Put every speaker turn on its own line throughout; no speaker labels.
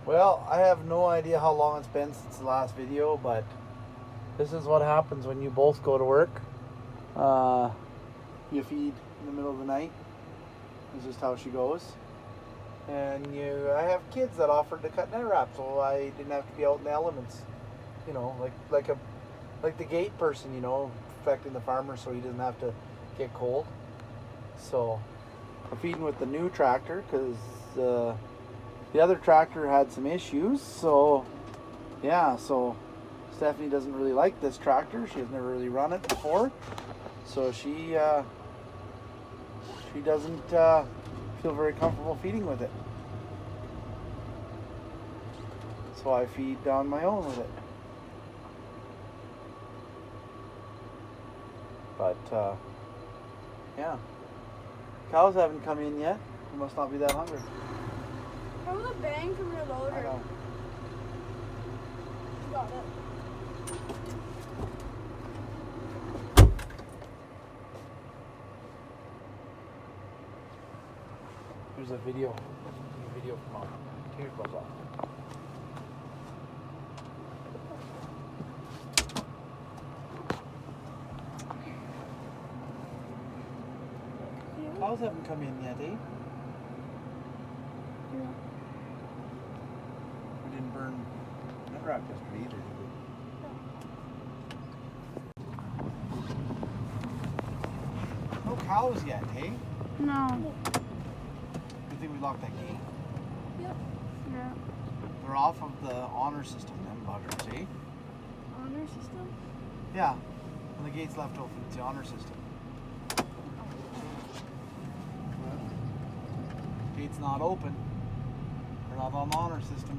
Well, I have no idea how long it's been since the last video, but this is what happens when you both go to work. You feed in the middle of the night. This is just how she goes. And I have kids that offered to cut net wrap, so I didn't have to be out in the elements. You know, like the gate person, you know, affecting the farmer so he doesn't have to get cold. So I'm feeding with the new tractor because the other tractor had some issues. So yeah, so Stephanie doesn't really like this tractor. She has never really run it before, so she doesn't feel very comfortable feeding with it. So I feed on my own with it. But yeah, cows haven't come in yet. You must not be that hungry.
How was a bang from your loader?
I know.
Got it.
Here's a video from Mom. Here it goes off. Cows haven't come in yet, eh?
Yeah.
We didn't burn net wrap yesterday either, did we? No cows yet, hey?
No.
Good thing we locked that gate.
Yep. Yeah.
They're off of the honor system, them buggers, eh?
Honor system?
Yeah. When the gate's left open, it's the honor system. Gate's not open. They're not on the honor system.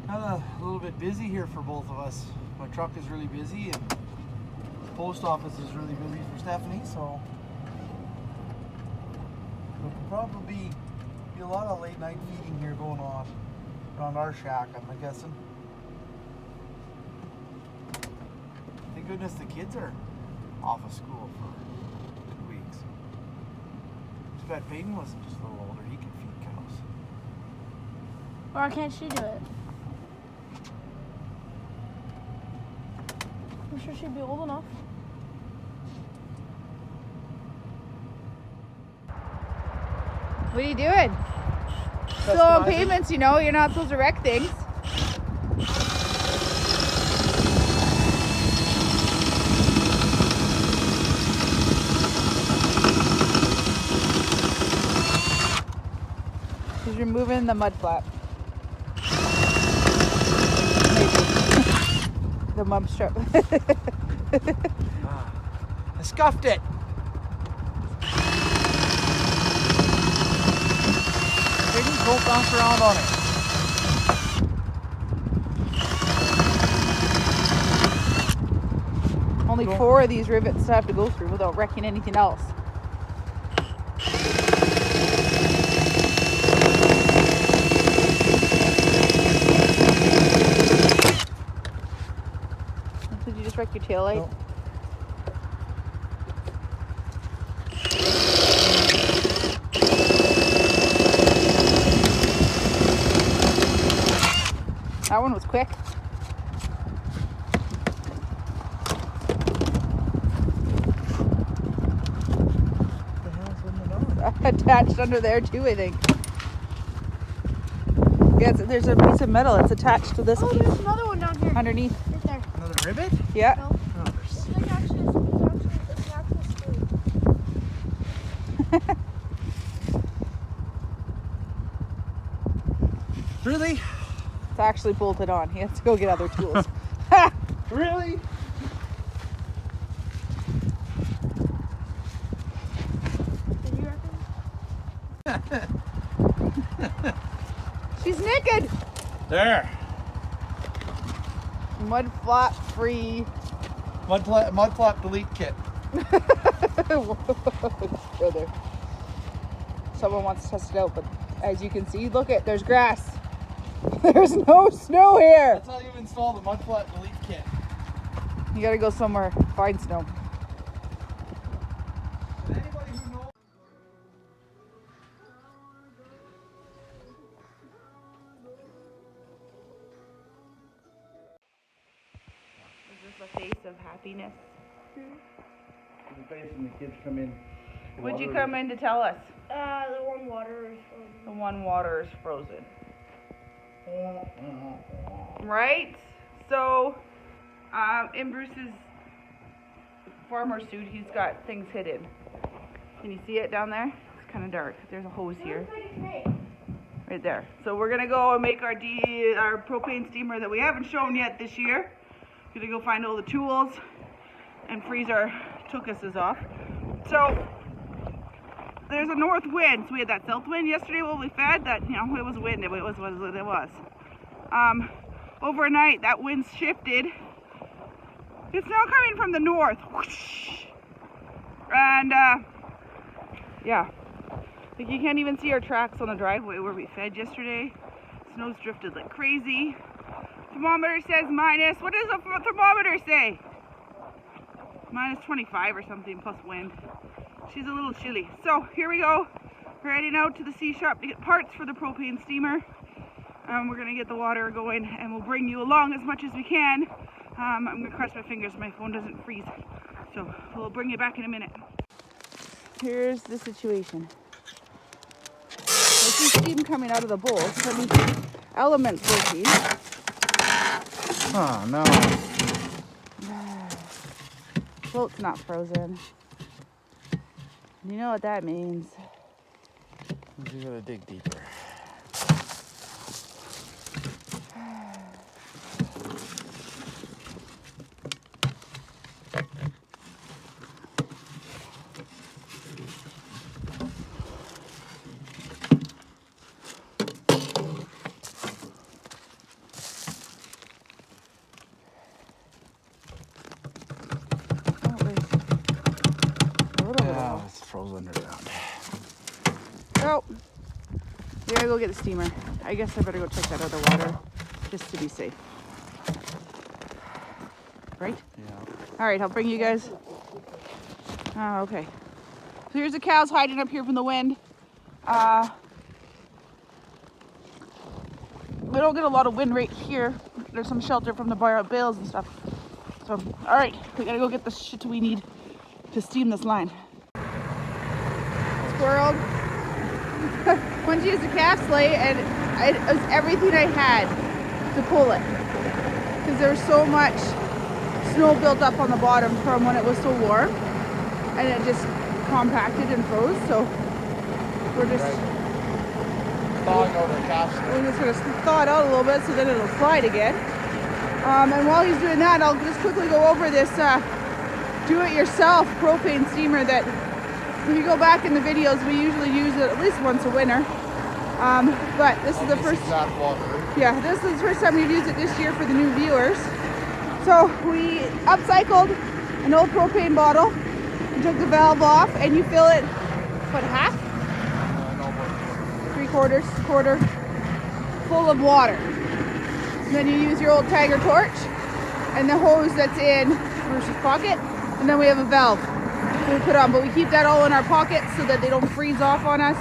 Kind of a little bit busy here for both of us. My truck is really busy and the post office is really busy for Stephanie, so there'll probably be a lot of late night feeding here going on around our shack, I'm guessing. Thank goodness the kids are off of school for 2 weeks. Too bad Peyton wasn't just a little older. He could feed cows.
Why can't she do it? I'm sure she'd be old enough.
What are you doing? Still on pavements, you know, you're not supposed to wreck things. He's removing the mud flap. The mud strip.
I scuffed it. Don't bounce around on it.
Only 4 of these rivets to have to go through without wrecking anything else. Did you just wreck your taillight?
No.
That one was quick.
What the hell's in the nose?
Attached under there too, I think. Yes, there's a piece of metal. It's attached to this
Oh, there's another one down here.
underneath.
Right there.
Another rivet?
Yeah.
No.
Oh, there's...
It's actually screw.
Really?
It's actually bolted on. He has to go get other tools.
Really?
Did you reckon?
She's naked.
There.
Mud flap free.
Mud flap delete kit.
Go there. Someone wants to test it out, but as you can see, look it, there's grass. There's no snow here.
That's how you install the mud flap delete kit.
You gotta go somewhere, find snow. Is this a face of happiness?
The face when the kids come in.
What'd you come in to tell us?
The warm water is frozen.
The one water is frozen. Right? So, in Bruce's farmer suit, he's got things hidden. Can you see it down there? It's kind of dark. There's a hose here. Right there. So we're gonna go and make our propane steamer that we haven't shown yet this year. Gonna go find all the tools and freeze our tuchuses off. So there's a north wind. So we had that south wind yesterday when we fed. That, you know, it was wind. It was what it was. Overnight that wind shifted. It's now coming from the north. Whoosh. And yeah. Like, you can't even see our tracks on the driveway where we fed yesterday. Snow's drifted like crazy. Thermometer says minus. What does the thermometer say? Minus 25 or something plus wind. She's a little chilly. So here we go. We're heading out to the sea shop to get parts for the propane steamer. We're gonna get the water going and we'll bring you along as much as we can. I'm gonna cross my fingers my phone doesn't freeze. So we'll bring you back in a minute. Here's the situation. There's some steam coming out of the bowl. So that means elements working.
Oh no.
Float's not frozen. You know what that means.
You gotta dig deeper. Yeah, it's frozen underground.
Oh, we gotta go get the steamer. I guess I better go check that other water just to be safe. Right?
Yeah.
All right, I'll bring you guys. Oh, okay. So here's the cows hiding up here from the wind. We don't get a lot of wind right here. There's some shelter from the bales and stuff. So, all right, we gotta go get the shit we need to steam this line. Squirrel. Once you used a calf sleigh, and it was everything I had to pull it, because there was so much snow built up on the bottom from when it was so warm, and it just compacted and froze. So we're just
Thawing out our calf sleigh.
we're just gonna thaw it out a little bit so then it'll slide again. And while he's doing that, I'll just quickly go over this do-it-yourself propane steamer that, if you go back in the videos, we usually use it at least once a winter. But this is the first. Yeah, this is the first time we've used it this year for the new viewers. So we upcycled an old propane bottle and took the valve off, and you fill it, what, half? Three-quarters, quarter full of water. And then you use your old Tiger torch and the hose that's in Bruce's pocket, and then we have a valve we put on, but we keep that all in our pockets so that they don't freeze off on us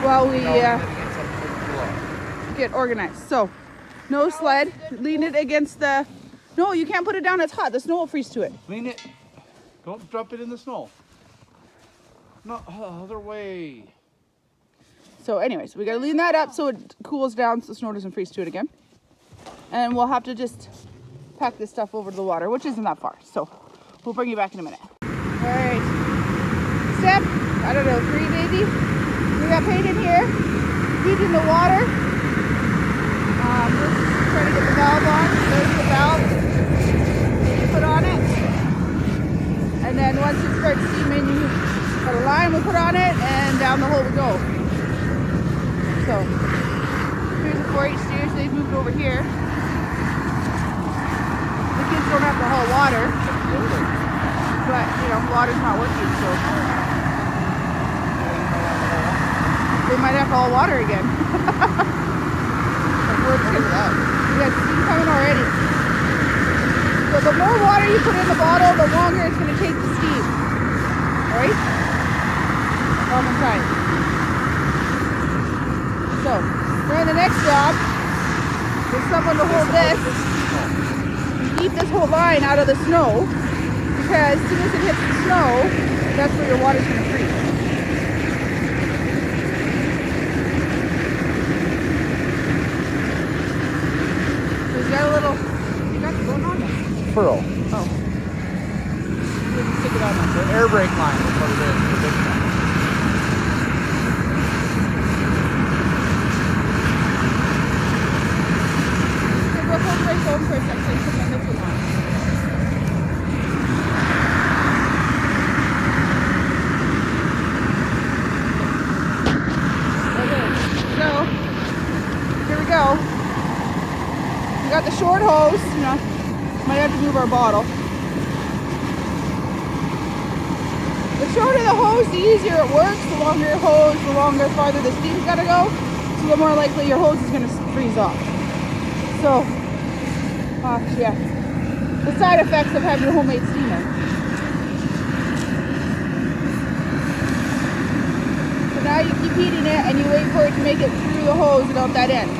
while we get organized. So no sled, lean it against the, no, you can't put it down, it's hot, the snow will freeze to it.
Lean it. Don't drop it in the snow. No, other way.
So anyways, we gotta lean that up so it cools down so the snow doesn't freeze to it again. And we'll have to just pack this stuff over to the water, which isn't that far. So we'll bring you back in a minute. All right, step, I don't know, 3 maybe. We got paint in here, heating the water. We're trying to get the valve on. There's the valve. You put on it. And then once it starts steaming, you got a line we put on it, and down the hole we go. So here's the 4-H steers. They've moved over here. The kids don't have to haul water, but you know, water's not working, so they might have to haul water again. We got steam coming already. So the more water you put in the bottle, the longer it's going to take to steam. Right? Common time. So, then the next job is someone to hold this and keep this whole line out of the snow, because as soon as it hits the snow, that's where your water's going to freeze. So he's got a little, you got it going on there?
Furrow.
Oh. You can stick it on there.
The air brake line is what it is. The big one.
We'll hold right home for a second so you put my mixer on. Okay, so here we go. We got the short hose, you know, might have to move our bottle. The shorter the hose, the easier it works. The longer your hose, the longer farther the steam's gotta go. So the more likely your hose is gonna freeze off. So, yeah, the side effects of having a homemade steamer. So now you keep heating it and you wait for it to make it through the hose and out that end,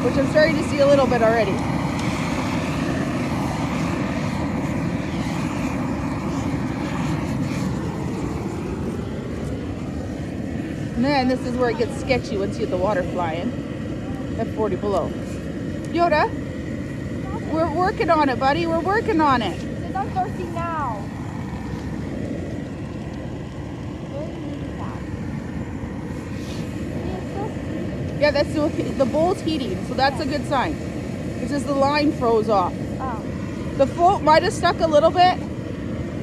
which I'm starting to see a little bit already. And then this is where it gets sketchy once you get the water flying at 40 below. Yoda, we're working on it, buddy. We're working on it.
Because I'm thirsty now.
Yeah, that's the bowl's heating, so that's a good sign. It's just the line froze off.
Oh.
The float might have stuck a little bit.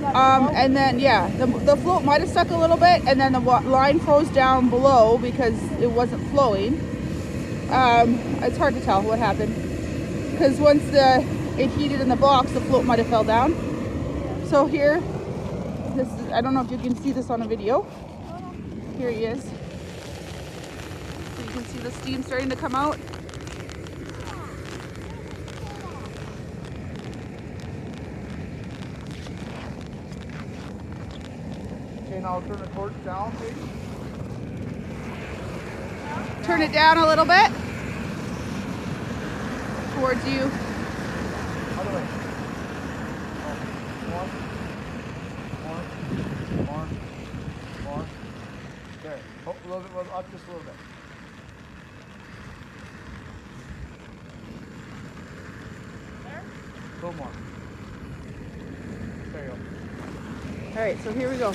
And then, yeah, the float might have stuck a little bit, and then the line froze down below because it wasn't flowing. It's hard to tell what happened, because once it heated in the box, the float might have fell down. So here, this is, I don't know if you can see this on a video. Here he is. So you can see the steam starting to come out.
Okay, now turn the torch down, please.
Turn it down a little bit towards you.
Other way. More. There. Oh, a little bit, up just a little bit.
There?
A little more. There you go.
All right, so here we go.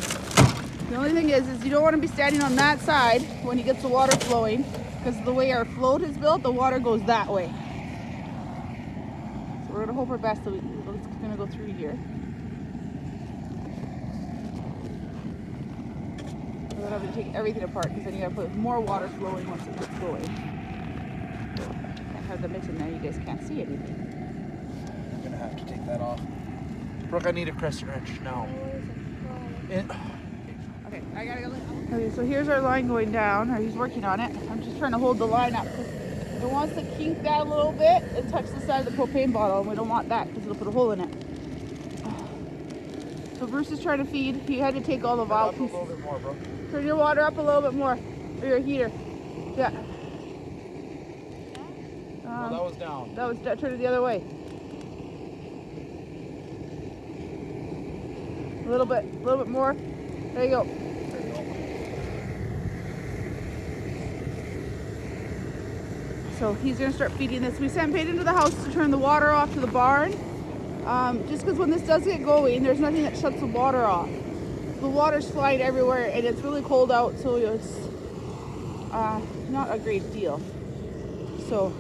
The only thing is you don't want to be standing on that side when you get the water flowing, because the way our float is built, the water goes that way. So we're gonna hope our best that it's gonna go through here. We're gonna have to take everything apart, because then you gotta put more water flowing once it gets flowing. Can't have the mix in there, you guys can't see anything.
I'm gonna have to take that off. Brooke, I need a crescent wrench now.
Okay, I gotta go. Okay, so here's our line going down, or he's working on it. I'm just trying to hold the line up because it wants to kink that a little bit and touch the side of the propane bottle, and we don't want that because it'll put a hole in it. So Bruce is trying to feed. He had to take all the valve pieces.
A little bit more, bro.
Turn your water up a little bit more, or your heater. Yeah.
Well, that was down.
Turn it the other way. A little bit more. There you go.
There you go.
So he's gonna start feeding this. We sent Peyton into the house to turn the water off to the barn. Just because when this does get going, there's nothing that shuts the water off. The water's flying everywhere and it's really cold out, so it's not a great deal. So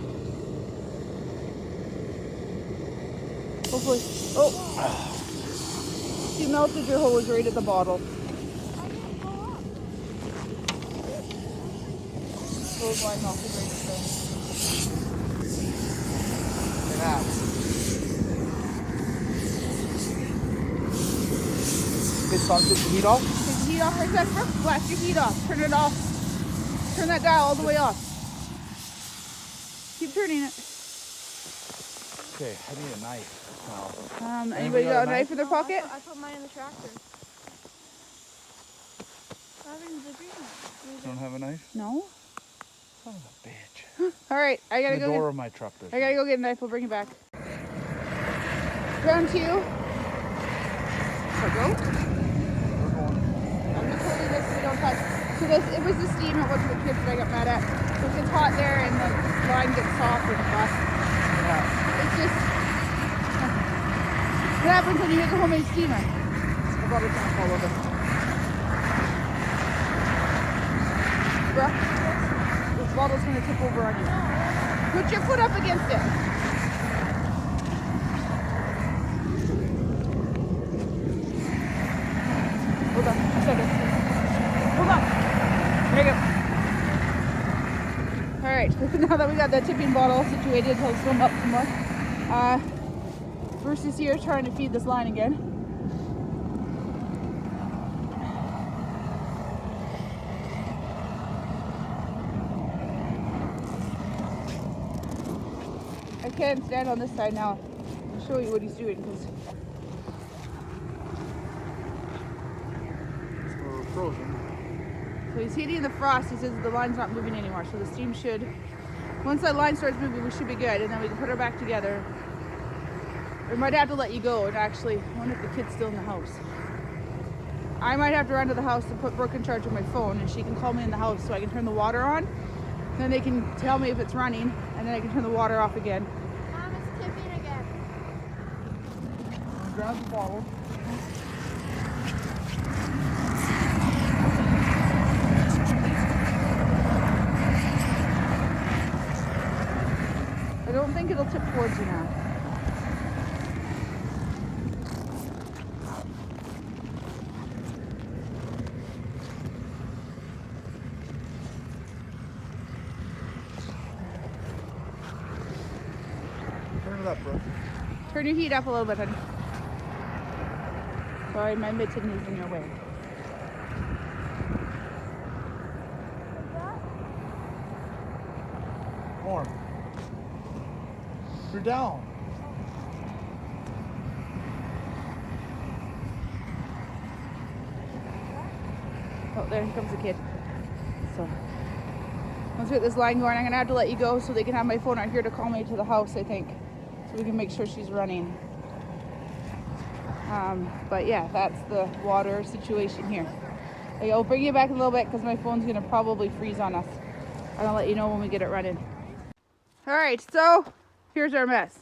hopefully, you melted your hose right at the bottle. Hose line melted right at there.
It has. Okay, so I'm taking the heat off.
Take the heat off right there. Blast your heat off. Turn it off. Turn that dial all the way off. Keep turning it.
Okay, I need a knife now.
Anybody got a knife in their pocket?
I put mine in the tractor. What happened to the green one?
You don't have a knife?
No.
Son of a bitch.
All right, I gotta
The
go.
door of my truck.
I gotta go get a knife. We'll bring it back. Round 2. So go.
We're going.
I'm just holding this so we don't touch. So it was the steam. It wasn't the kids that I got mad at. So it's hot there and the line gets soft with the bus.
Yeah.
It's just what happens when you make a homemade steamer. The bottle's gonna fall over. Bruh, this bottle's gonna tip over on you. Put your foot up against it. Hold on, a second. Hold on. There you go. Alright, now that we got the tipping bottle situated, I'll swim up some more. Bruce is here trying to feed this line again. I can't stand on this side now. I'll show you what he's doing because
We're frozen.
so he's hitting the frost. He says the line's not moving anymore, so the steam should, once that line starts moving, we should be good, and then we can put her back together. We might have to let you go and actually, I wonder if the kid's still in the house. I might have to run to the house and put Brooke in charge of my phone, and she can call me in the house so I can turn the water on. Then they can tell me if it's running, and then I can turn the water off again.
Mom, it's tipping again.
Grab the bottle.
I don't think it'll tip towards you now.
Turn it up, bro.
Turn your heat up a little bit, honey. Sorry, my mitten is in your way.
Warm. You're down.
Oh, there comes the kid. So, once we get this line going, I'm gonna have to let you go so they can have my phone out here to call me to the house, I think. So we can make sure she's running. But yeah, that's the water situation here. Okay, I'll bring you back in a little bit because my phone's gonna probably freeze on us. I'll let you know when we get it running. All right, so here's our mess.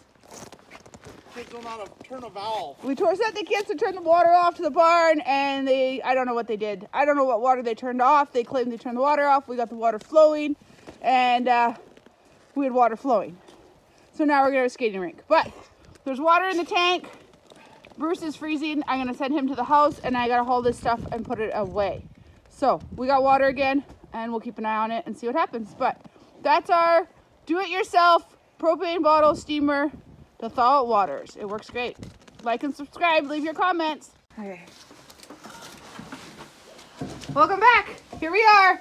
Kids don't know how to turn a valve.
We set the kids to turn the water off to the barn, and I don't know what they did. I don't know what water they turned off. They claimed they turned the water off. We got the water flowing, and we had water flowing. So now we're going to a skating rink. But there's water in the tank. Bruce is freezing. I'm going to send him to the house, and I got to haul this stuff and put it away. So we got water again, and we'll keep an eye on it and see what happens. But that's our do-it-yourself propane bottle steamer to thaw out waters. It works great. Like and subscribe. Leave your comments. Okay. Welcome back. Here we are.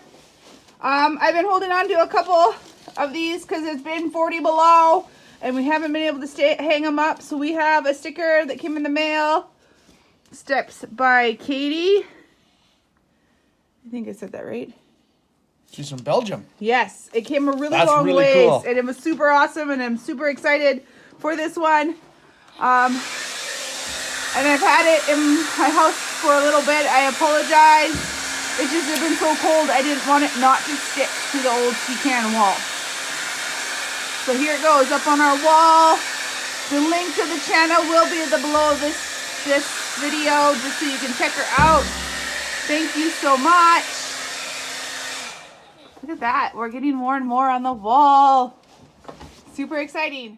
I've been holding on to a couple of these because it's been 40 below and we haven't been able to hang them up. So we have a sticker that came in the mail. Steps by Katie. I think I said that right.
She's from Belgium.
Yes, it came a really
That's
long
really
ways,
cool.
and it was super awesome, and I'm super excited for this one. And I've had it in my house for a little bit. I apologize. It's just it's been so cold. I didn't want it not to stick to the old pecan wall. So here it goes up on our wall. The link to the channel will be below this video, just so you can check her out. Thank you so much. Look at that. We're getting more and more on the wall. Super exciting.